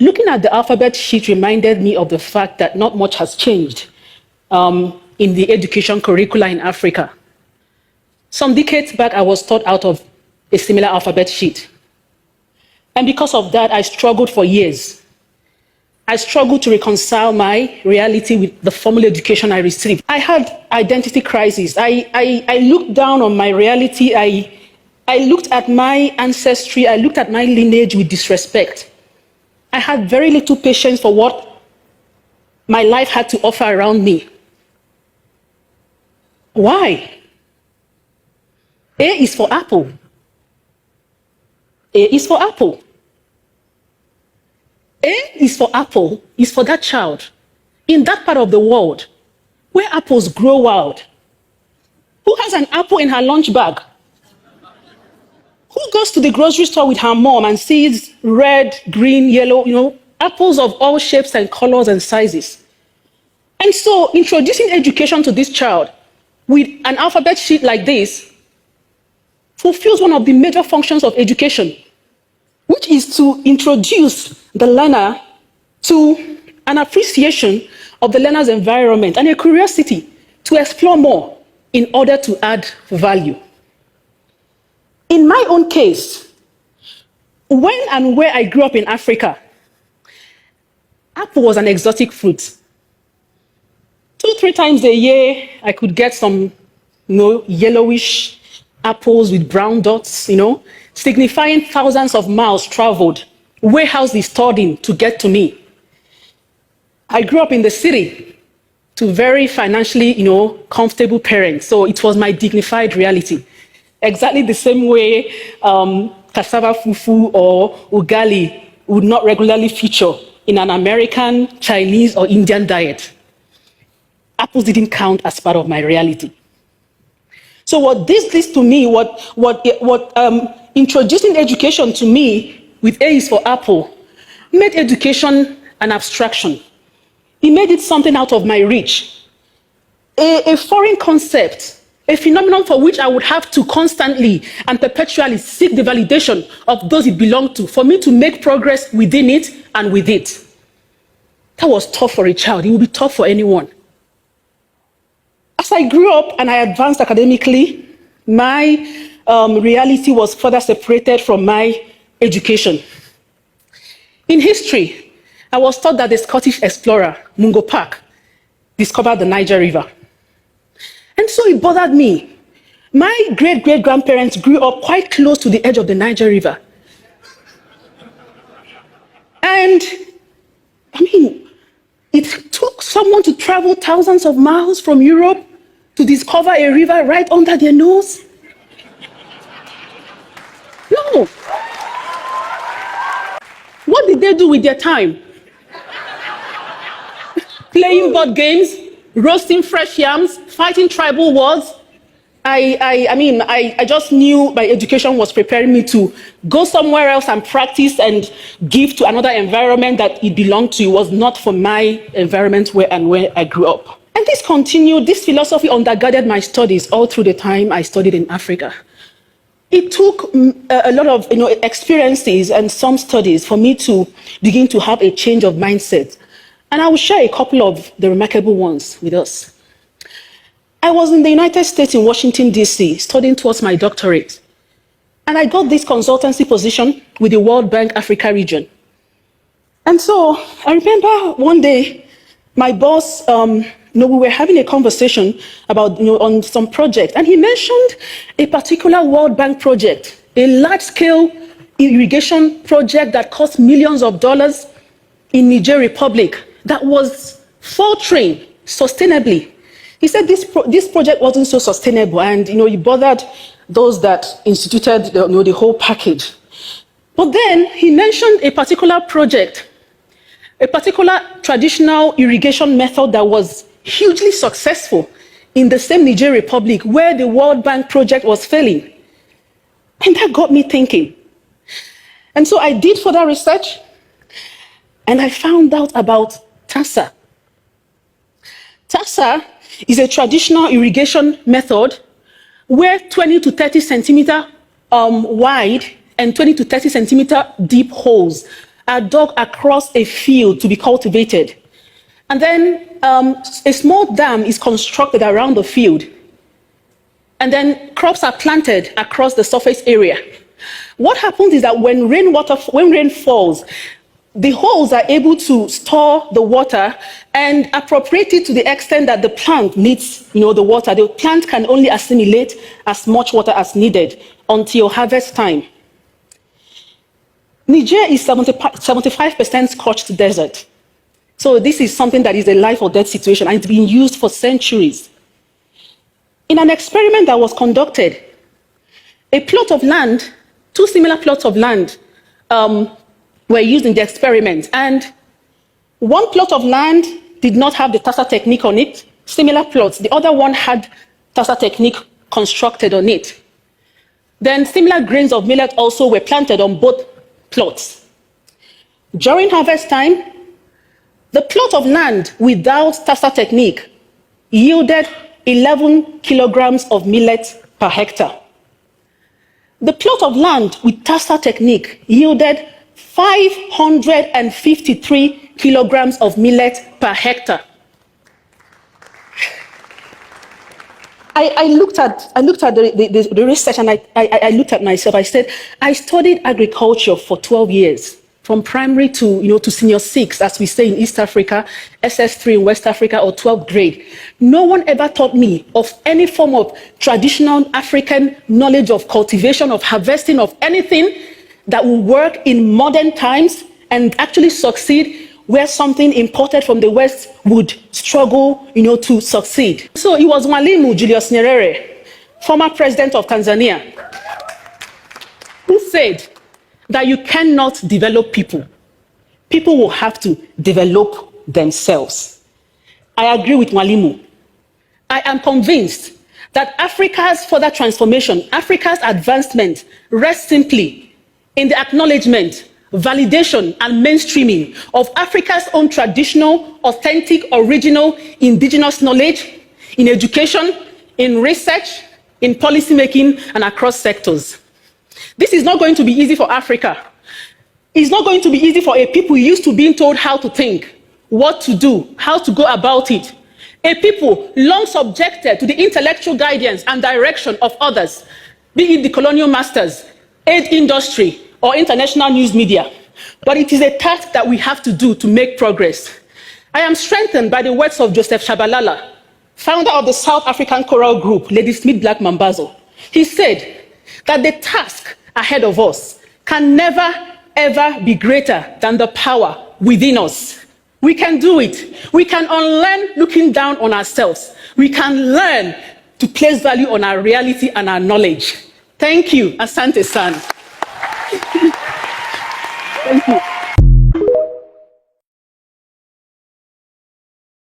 Looking at the alphabet sheet reminded me of the fact that not much has changed in the education curricula in Africa. Some decades back, I was taught out of a similar alphabet sheet. And because of that, I struggled for years. I struggled to reconcile my reality with the formal education I received. I had identity crisis. I looked down on my reality. I looked at my ancestry. I looked at my lineage with disrespect. I had very little patience for what my life had to offer around me. Why? A is for apple. A is for apple. A is for apple, is for that child in that part of the world where apples grow wild. Who has an apple in her lunch bag? Who goes to the grocery store with her mom and sees red, green, yellow, apples of all shapes and colors and sizes? And so introducing education to this child with an alphabet sheet like this fulfills one of the major functions of education, which is to introduce the learner to an appreciation of the learner's environment and a curiosity to explore more in order to add value. In my own case, when and where I grew up in Africa, apple was an exotic fruit. 2-3 times a year, I could get some yellowish apples with brown dots, signifying thousands of miles traveled, warehouses stored in to get to me. I grew up in the city to very financially, comfortable parents, so it was my dignified reality. Exactly the same way cassava fufu or ugali would not regularly feature in an American, Chinese, or Indian diet. Apples didn't count as part of my reality. So what this leads to me, introducing education to me with A is for apple, made education an abstraction. It made it something out of my reach, a foreign concept, a phenomenon for which I would have to constantly and perpetually seek the validation of those it belonged to for me to make progress within it and with it. That was tough for a child. It would be tough for anyone. As I grew up and I advanced academically, my reality was further separated from my education. In history, I was taught that the Scottish explorer, Mungo Park, discovered the Niger River. And so it bothered me. My great-great-grandparents grew up quite close to the edge of the Niger River. And, it took someone to travel thousands of miles from Europe to discover a river right under their nose? No. What did they do with their time? Playing board games, roasting fresh yams, fighting tribal wars. I just knew my education was preparing me to go somewhere else and practice and give to another environment that it belonged to. It was not for my environment where I grew up. And this continued, this philosophy undergirded my studies all through the time I studied in Africa. It took a lot of experiences and some studies for me to begin to have a change of mindset. And I will share a couple of the remarkable ones with us. I was in the United States in Washington, D.C., studying towards my doctorate. And I got this consultancy position with the World Bank Africa region. And so I remember one day, my boss, we were having a conversation about, on some project. And he mentioned a particular World Bank project, a large-scale irrigation project that cost millions of dollars in Niger Republic that was faltering sustainably. He said this project wasn't so sustainable, and he bothered those that instituted the whole package. But then he mentioned a particular project, a particular traditional irrigation method that was hugely successful in the same Niger Republic where the World Bank project was failing. And that got me thinking. And so I did further research, and I found out about TASA. TASA is a traditional irrigation method where 20 to 30 centimeter wide and 20 to 30 centimeter deep holes are dug across a field to be cultivated. And then a small dam is constructed around the field. And then crops are planted across the surface area. What happens is that when rain falls, the holes are able to store the water and appropriate it to the extent that the plant needs, the water. The plant can only assimilate as much water as needed until harvest time. Niger is 75% scorched desert. So this is something that is a life or death situation, and it's been used for centuries. In an experiment that was conducted, a plot of land, two similar plots of land were used in the experiment, and one plot of land did not have the Tassa technique on it, similar plots. The other one had Tassa technique constructed on it. Then similar grains of millet also were planted on both plots. During harvest time, the plot of land without Tassa technique yielded 11 kilograms of millet per hectare. The plot of land with Tassa technique yielded 553 kilograms of millet per hectare. I looked at the research, and I looked at myself. I said, I studied agriculture for 12 years, from primary to senior 6, as we say in East Africa, SS3 in West Africa, or 12th grade. No one ever taught me of any form of traditional African knowledge of cultivation, of harvesting, of anything that will work in modern times and actually succeed where something imported from the West would struggle, to succeed. So it was Mwalimu Julius Nyerere, former president of Tanzania, who said that you cannot develop people. People will have to develop themselves. I agree with Mwalimu. I am convinced that Africa's further transformation, Africa's advancement, rests simply in the acknowledgement, validation, and mainstreaming of Africa's own traditional, authentic, original, indigenous knowledge in education, in research, in policymaking, and across sectors. This is not going to be easy for Africa. It's not going to be easy for a people used to being told how to think, what to do, how to go about it. A people long subjected to the intellectual guidance and direction of others, be it the colonial masters, aid industry, or international news media. But it is a task that we have to do to make progress. I am strengthened by the words of Joseph Shabalala, founder of the South African choral group, Lady Smith Black Mambazo. He said that the task ahead of us can never, ever be greater than the power within us. We can do it. We can unlearn looking down on ourselves. We can learn to place value on our reality and our knowledge. Thank you, Asante San. Thank you.